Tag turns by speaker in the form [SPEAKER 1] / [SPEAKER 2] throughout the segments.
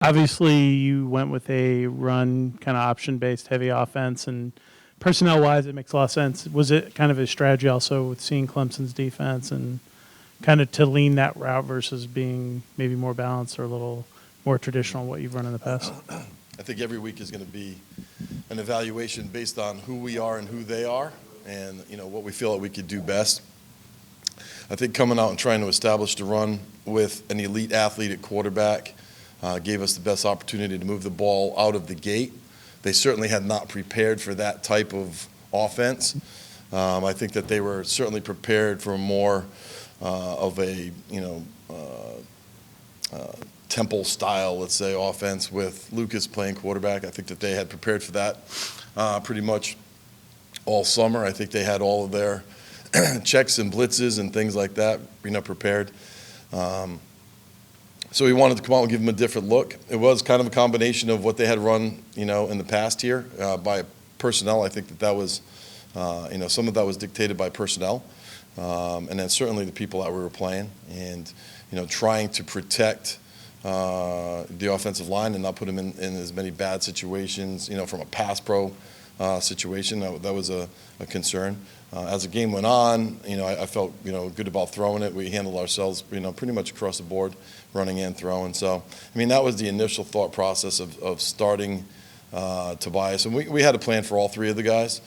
[SPEAKER 1] Obviously, you went with a run kind of option-based heavy offense, and personnel-wise, it makes a lot of sense. Was it kind of a strategy also with seeing Clemson's defense and kind of to lean that route versus being maybe more balanced or a little more traditional what you've run in the past?
[SPEAKER 2] I think every week is going to be an evaluation based on who we are and who they are, and what we feel that we could do best. I think coming out and trying to establish the run with an elite athlete at quarterback gave us the best opportunity to move the ball out of the gate. They certainly had not prepared for that type of offense. I think that they were certainly prepared for more of a Temple style, let's say, offense with Lucas playing quarterback. I think that they had prepared for that pretty much all summer. I think they had all of their checks and blitzes and things like that prepared. So we wanted to come out and give them a different look. It was kind of a combination of what they had run, in the past here by personnel. I think that was, some of that was dictated by personnel, and then certainly the people that we were playing, and trying to protect the offensive line and not put them in as many bad situations. From a pass pro situation, that was a concern. As the game went on, I felt good about throwing it. We handled ourselves pretty much across the board, running and throwing. So that was the initial thought process of starting Tobias, and we had a plan for all three of the guys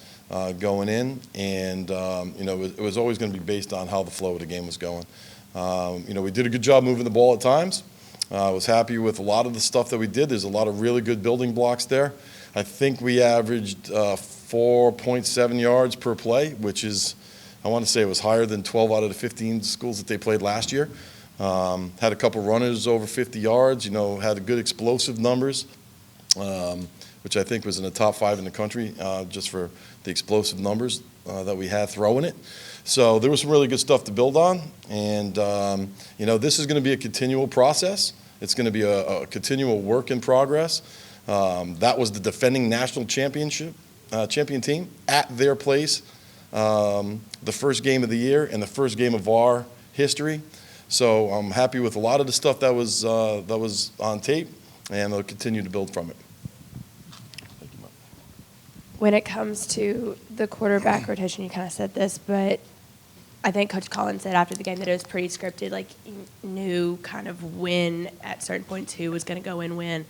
[SPEAKER 2] going in, and it was always going to be based on how the flow of the game was going. We did a good job moving the ball at times. I was happy with a lot of the stuff that we did. There's a lot of really good building blocks there. I think we averaged 4.7 yards per play, which is, I want to say it was higher than 12 out of the 15 schools that they played last year. Had a couple runners over 50 yards, had good explosive numbers, which I think was in the top 5 in the country just for the explosive numbers that we had throwing it. So there was some really good stuff to build on, and this is going to be a continual process. It's going to be a continual work in progress. That was the defending national champion team at their place, the first game of the year and the first game of our history. So I'm happy with a lot of the stuff that was on tape, and they'll continue to build from it.
[SPEAKER 3] When it comes to the quarterback rotation, you kind of said this, but I think Coach Collins said after the game that it was pretty scripted, like you knew kind of when at certain points who was going to go and win.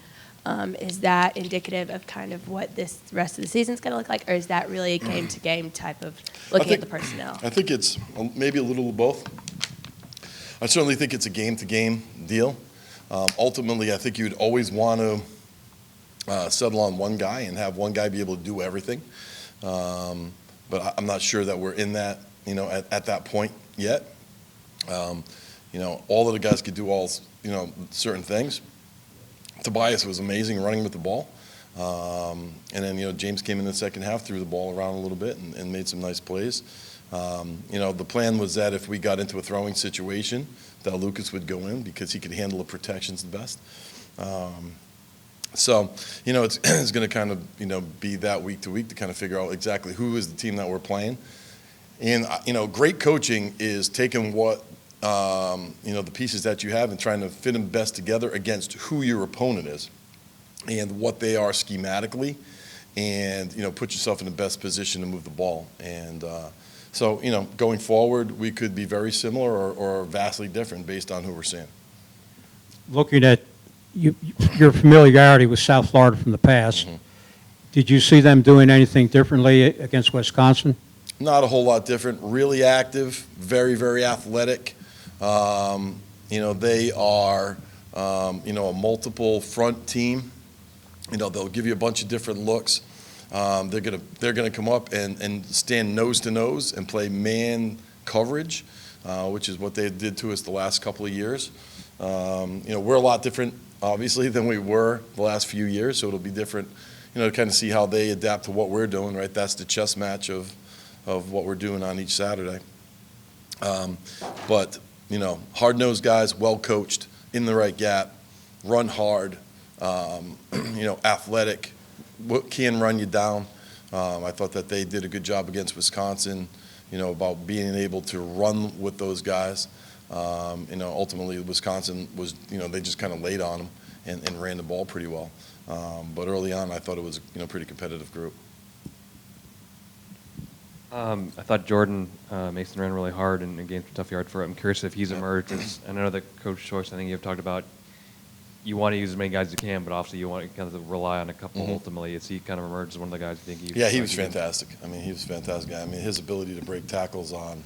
[SPEAKER 3] Is that indicative of kind of what this rest of the season is going to look like, or is that really a game-to-game type of looking at the personnel?
[SPEAKER 2] I think it's maybe a little of both. I certainly think it's a game-to-game deal. Ultimately, I think you'd always want to settle on one guy and have one guy be able to do everything. But I'm not sure that we're in that, at that point yet. All of the guys could do all, certain things. Tobias was amazing running with the ball. And then, James came in the second half, threw the ball around a little bit and made some nice plays. The plan was that if we got into a throwing situation, that Lucas would go in because he could handle the protections the best. So, it's going to kind of, be that week to week to kind of figure out exactly who is the team that we're playing. And, great coaching is taking what, the pieces that you have and trying to fit them best together against who your opponent is and what they are schematically, and, put yourself in the best position to move the ball. And so, going forward, we could be very similar or vastly different based on who we're seeing.
[SPEAKER 4] Looking at your familiarity with South Florida from the past, did you see them doing anything differently against Wisconsin?
[SPEAKER 2] Not a whole lot different. Really active, very, very athletic. They are, a multiple front team. They'll give you a bunch of different looks. They're gonna come up and stand nose to nose and play man coverage, which is what they did to us the last couple of years. We're a lot different, obviously, than we were the last few years, so it'll be different, to kind of see how they adapt to what we're doing, right? That's the chess match of what we're doing on each Saturday. But, hard-nosed guys, well-coached, in the right gap, run hard, athletic, can run you down. I thought that they did a good job against Wisconsin, about being able to run with those guys. Ultimately, Wisconsin was, they just kind of laid on them. and ran the ball pretty well. But early on, I thought it was a pretty competitive group.
[SPEAKER 5] I thought Jordan Mason ran really hard and gained some tough yard for it. I'm curious if he's emerged. I know that Coach Schwartz, I think you've talked about you want to use as many guys as you can, but obviously you want to kind of rely on a couple ultimately. Is he kind of emerged as one of the guys you think
[SPEAKER 2] Yeah, he was fantastic. I mean, he was a fantastic guy. I mean, his ability to break tackles on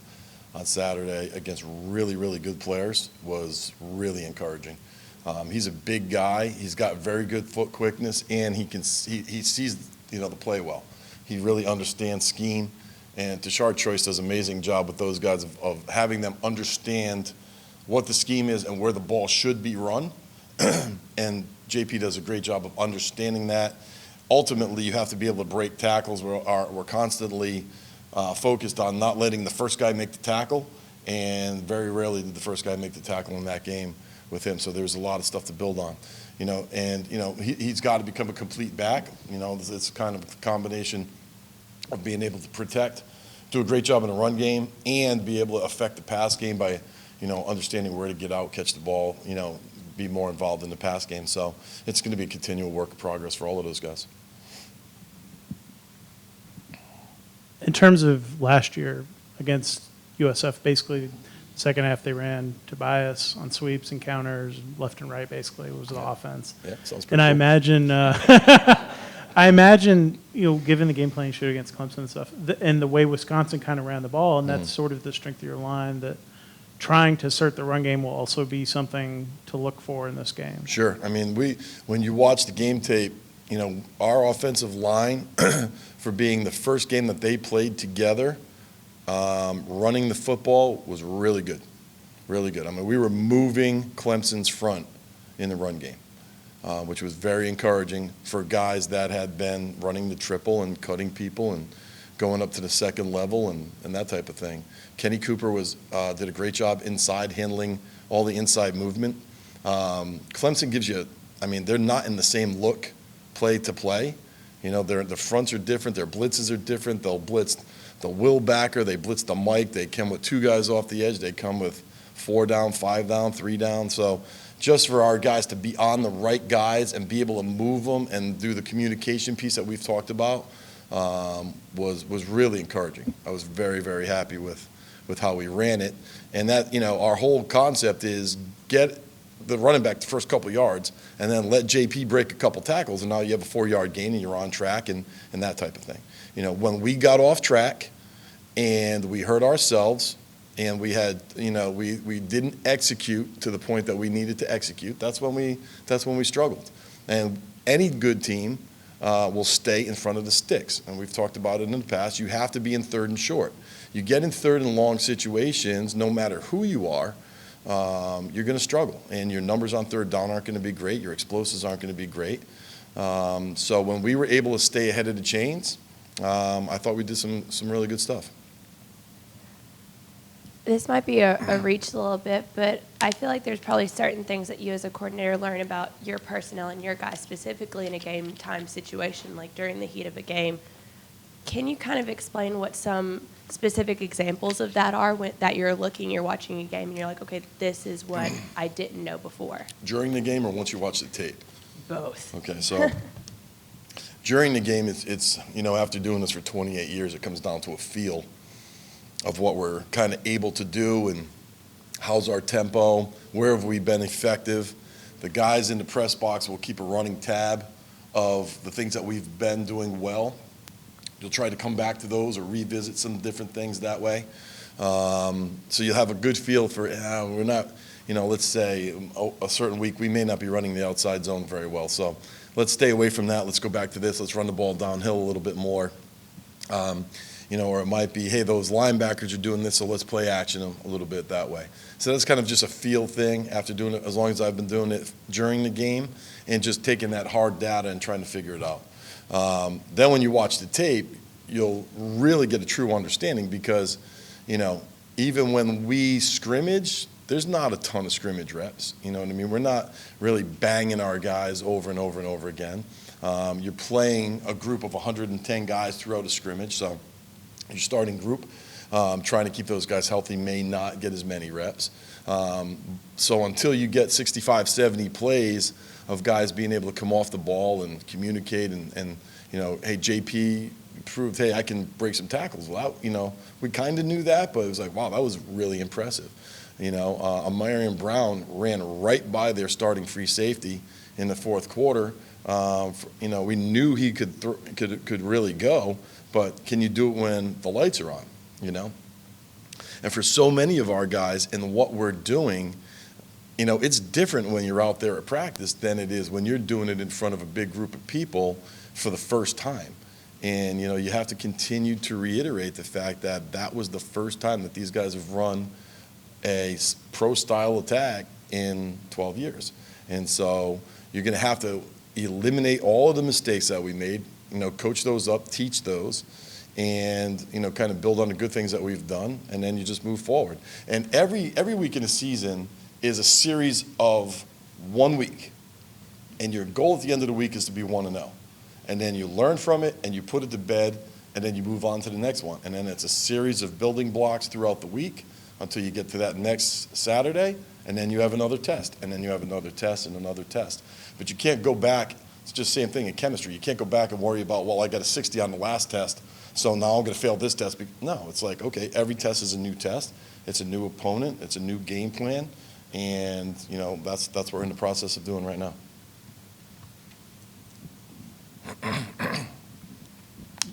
[SPEAKER 2] Saturday against really, really good players was really encouraging. He's a big guy. He's got very good foot quickness, and he sees the play well. He really understands scheme, and Tashard Choice does an amazing job with those guys of having them understand what the scheme is and where the ball should be run. And JP does a great job of understanding that. Ultimately, you have to be able to break tackles. We're constantly focused on not letting the first guy make the tackle, and very rarely did the first guy make the tackle in that game with him. So there's a lot of stuff to build on, and he's got to become a complete back. It's kind of a combination of being able to protect, do a great job in the run game, and be able to affect the pass game by understanding where to get out, catch the ball, be more involved in the pass game. So it's going to be a continual work of progress for all of those guys.
[SPEAKER 1] In terms of last year against USF, basically second half they ran Tobias on sweeps and counters, left and right basically was the offense.
[SPEAKER 2] Yeah, sounds pretty
[SPEAKER 1] And I
[SPEAKER 2] cool.
[SPEAKER 1] imagine, given the game plan you showed against Clemson and stuff, and the way Wisconsin kind of ran the ball, and that's sort of the strength of your line, that trying to assert the run game will also be something to look for in this game.
[SPEAKER 2] Sure. I mean, when you watch the game tape, our offensive line, for being the first game that they played together, running the football was really good. Really good. I mean, we were moving Clemson's front in the run game, which was very encouraging for guys that had been running the triple and cutting people and going up to the second level and that type of thing. Kenny Cooper did a great job inside, handling all the inside movement. Clemson gives you, they're not in the same look play to play. The fronts are different, their blitzes are different. They'll blitz the Will backer, they blitz the Mike, they come with two guys off the edge, they come with 4 down, 5 down, 3 down. So just for our guys to be on the right guys and be able to move them and do the communication piece that we've talked about was really encouraging. I was very, very happy with how we ran it. And that, our whole concept is get the running back the first couple yards and then let JP break a couple tackles, and now you have a 4-yard gain and you're on track and that type of thing. When we got off track and we hurt ourselves and we had, we didn't execute to the point that we needed to execute, that's when we struggled. And any good team will stay in front of the sticks. And we've talked about it in the past. You have to be in third and short. You get in third and long situations, no matter who you are, you're going to struggle. And your numbers on third down aren't going to be great. Your explosives aren't going to be great. So when we were able to stay ahead of the chains, I thought we did some really good stuff.
[SPEAKER 3] This might be a reach a little bit, but I feel like there's probably certain things that you as a coordinator learn about your personnel and your guys specifically in a game time situation, like during the heat of a game. Can you kind of explain what some specific examples of that are that you're watching a game and you're like, okay, this is what I didn't know before?
[SPEAKER 2] During the game or once you watch the tape?
[SPEAKER 3] Both.
[SPEAKER 2] Okay, so during the game, it's after doing this for 28 years, it comes down to a feel of what we're kind of able to do and how's our tempo, where have we been effective. The guys in the press box will keep a running tab of the things that we've been doing well. You'll try to come back to those or revisit some different things that way. So you'll have a good feel for, we're not, let's say a certain week we may not be running the outside zone very well. So let's stay away from that. Let's go back to this. Let's run the ball downhill a little bit more. Or it might be, hey, those linebackers are doing this, so let's play action them a little bit that way. So that's kind of just a feel thing after doing it, as long as I've been doing it during the game and just taking that hard data and trying to figure it out. Then when you watch the tape, you'll really get a true understanding because, even when we scrimmage, there's not a ton of scrimmage reps. You know what I mean? We're not really banging our guys over and over and over again. You're playing a group of 110 guys throughout a scrimmage, so your starting group, trying to keep those guys healthy, may not get as many reps. So until you get 65, 70 plays of guys being able to come off the ball and communicate and you know, hey, JP proved, hey, I can break some tackles. Well, you know, we kind of knew that, but it was like, wow, that was really impressive. You know, Amarian Brown ran right by their starting free safety in the fourth quarter. You know, we knew he could really go, but can you do it when the lights are on, you know? And for so many of our guys and what we're doing, you know, it's different when you're out there at practice than it is when you're doing it in front of a big group of people for the first time. And, you know, you have to continue to reiterate the fact that that was the first time that these guys have run a pro-style attack in 12 years. And so you're going to have to eliminate all of the mistakes that we made, you know, coach those up, teach those, and, you know, kind of build on the good things that we've done, and then you just move forward. And every week in a season is a series of 1 week. And your goal at the end of the week is to be 1-0. And then you learn from it, and you put it to bed, and then you move on to the next one. And then it's a series of building blocks throughout the week until you get to that next Saturday, and then you have another test, and then you have another test and another test. But you can't go back. It's just the same thing in chemistry. You can't go back and worry about, well, I got a 60 on the last test, so now I'm going to fail this test. No, it's like, okay, every test is a new test. It's a new opponent. It's a new game plan. And, you know, that's what we're in the process of doing right now.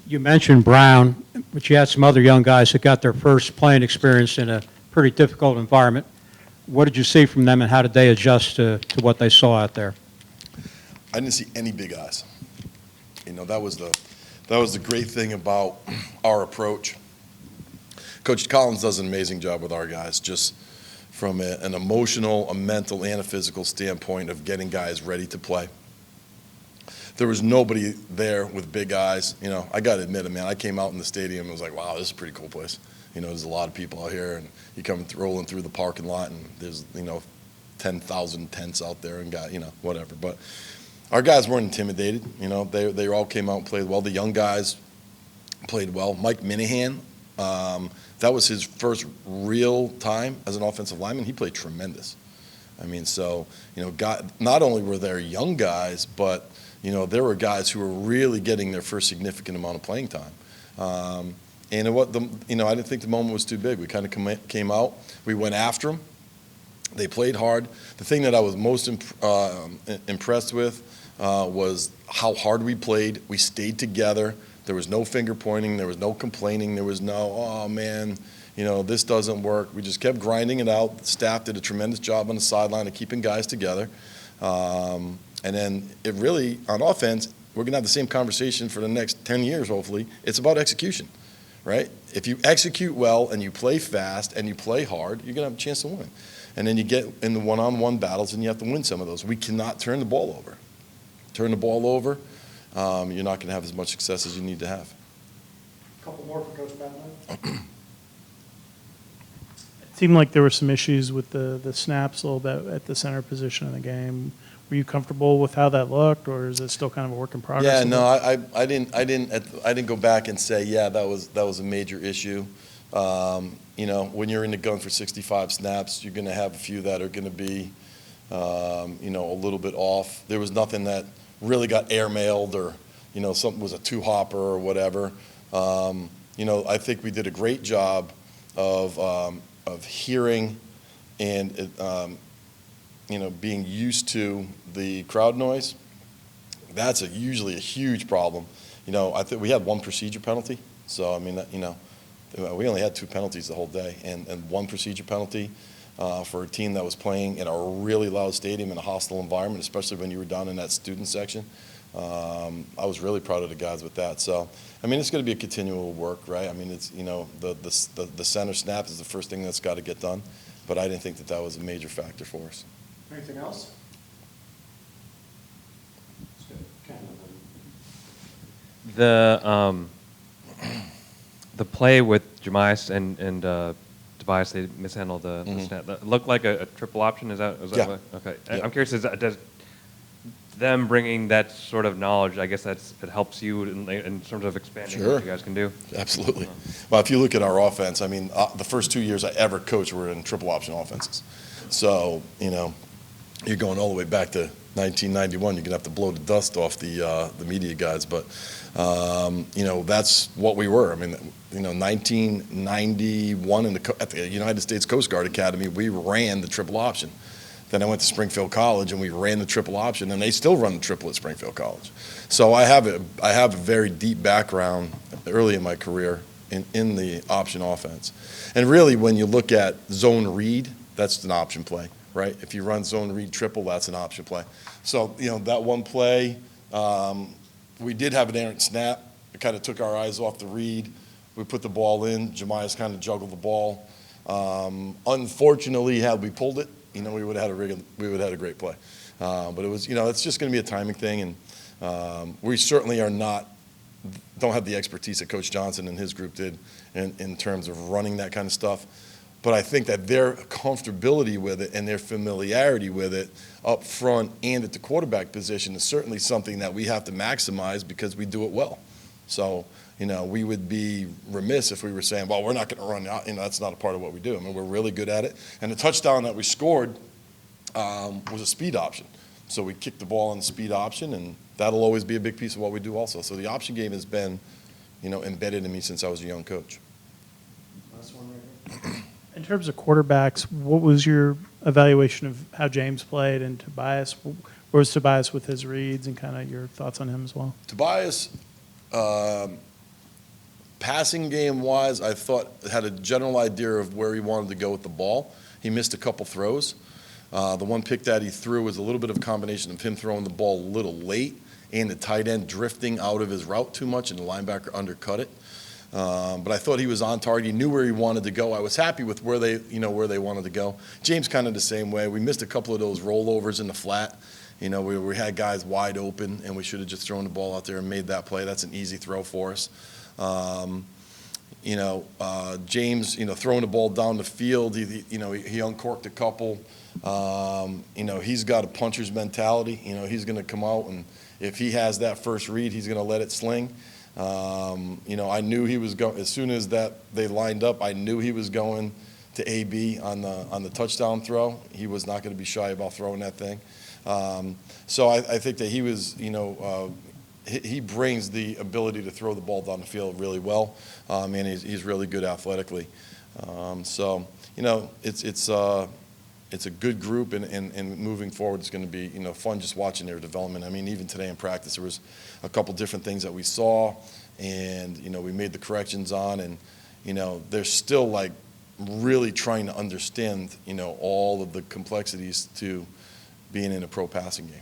[SPEAKER 4] You mentioned Brown, but you had some other young guys that got their first playing experience in a pretty difficult environment. What did you see from them, and how did they adjust to what they saw out there?
[SPEAKER 2] I didn't see any big eyes. You know, that was the great thing about our approach. Coach Collins does an amazing job with our guys, just from an emotional, a mental, and a physical standpoint of getting guys ready to play. There was nobody there with big eyes. You know, I got to admit it, man. I came out in the stadium and was like, wow, this is a pretty cool place. You know, there's a lot of people out here, and you come rolling through the parking lot, and there's, you know, 10,000 tents out there and got, you know, whatever. But our guys weren't intimidated. You know, they all came out and played well. The young guys played well. Mike Minahan, that was his first real time as an offensive lineman. He played tremendous. I mean, so, you know, not only were there young guys, but, you know, there were guys who were really getting their first significant amount of playing time. And you know, I didn't think the moment was too big. We kind of came out. We went after them. They played hard. The thing that I was most impressed with was how hard we played. We stayed together. There was no finger pointing. There was no complaining. There was no, oh, man, you know, this doesn't work. We just kept grinding it out. The staff did a tremendous job on the sideline of keeping guys together. And then it really, on offense, we're going to have the same conversation for the next 10 years, hopefully. It's about execution, right? If you execute well and you play fast and you play hard, you're going to have a chance to win. And then you get in the one-on-one battles and you have to win some of those. We cannot turn the ball over. Turn the ball over, you're not going to have as much success as you need to have.
[SPEAKER 4] A couple more for Coach Patenaude.
[SPEAKER 1] It seemed like there were some issues with the snaps a little bit at the center position in the game. Were you comfortable with how that looked, or is it still kind of a work in progress?
[SPEAKER 2] Yeah, no, I didn't go back and say, yeah, that was a major issue. You know, when you're in the gun for 65 snaps, you're going to have a few that are going to be, you know, a little bit off. There was nothing that really got airmailed, or, you know, something was a two-hopper or whatever. You know, I think we did a great job of hearing and, you know, being used to the crowd noise. That's usually a huge problem. You know, I think we had one procedure penalty. So, I mean, you know, we only had 2 penalties the whole day, and one procedure penalty for a team that was playing in a really loud stadium in a hostile environment, especially when you were down in that student section. I was really proud of the guys with that. So, I mean, it's going to be a continual work, right? I mean, it's, you know, the center snap is the first thing that's got to get done, but I didn't think that was a major factor for us.
[SPEAKER 4] Anything else?
[SPEAKER 5] The play with Jemias and Tobias, they mishandled the snap. That looked like a triple option. Is that
[SPEAKER 2] Yeah.
[SPEAKER 5] what? Okay.
[SPEAKER 2] Yeah.
[SPEAKER 5] I'm curious. Does them bringing that sort of knowledge, I guess it helps you in terms of expanding
[SPEAKER 2] Sure.
[SPEAKER 5] what you guys can do?
[SPEAKER 2] Absolutely. Well, if you look at our offense, I mean, the first 2 years I ever coached were in triple option offenses. So, you know, you're going all the way back to 1991. You're going to have to blow the dust off the media guys. But, that's what we were. I mean, 1991 at the United States Coast Guard Academy, we ran the triple option. Then I went to Springfield College, and we ran the triple option, and they still run the triple at Springfield College. So I have a very deep background early in my career in the option offense. And really, when you look at zone read, that's an option play, right? If you run zone read triple, that's an option play. So, that one play, we did have an errant snap. It kind of took our eyes off the read. We put the ball in. Jemias kind of juggled the ball. Unfortunately, had we pulled it, we would have had a great play. But it was, it's just going to be a timing thing, and we certainly don't have the expertise that Coach Johnson and his group did in terms of running that kind of stuff. But I think that their comfortability with it and their familiarity with it up front and at the quarterback position is certainly something that we have to maximize because we do it well. So, we would be remiss if we were saying, well, we're not going to run out. That's not a part of what we do. I mean, we're really good at it. And the touchdown that we scored was a speed option. So we kicked the ball on the speed option, and that'll always be a big piece of what we do also. So the option game has been, embedded in me since I was a young coach.
[SPEAKER 1] Last one right here. In terms of quarterbacks, what was your evaluation of how James played and Tobias? Where was Tobias with his reads and kind of your thoughts on him as well?
[SPEAKER 2] Tobias, passing game-wise, I thought had a general idea of where he wanted to go with the ball. He missed a couple throws. The one pick that he threw was a little bit of a combination of him throwing the ball a little late and the tight end drifting out of his route too much, and the linebacker undercut it. But I thought he was on target. He knew where he wanted to go. I was happy with where they wanted to go. James kind of the same way. We missed a couple of those rollovers in the flat. We had guys wide open, and we should have just thrown the ball out there and made that play. That's an easy throw for us. James, throwing the ball down the field, he uncorked a couple. He's got a puncher's mentality. He's going to come out, and if he has that first read, he's going to let it sling. I knew he was going, as soon as that they lined up, I knew he was going to AB on the touchdown throw. He was not going to be shy about throwing that thing. So I think that he was, he brings the ability to throw the ball down the field really well, and he's really good athletically. It's a good group, and moving forward, it's going to be fun just watching their development. I mean, even today in practice, there was a couple different things that we saw, and we made the corrections on, and they're still like really trying to understand all of the complexities to being in a pro passing game.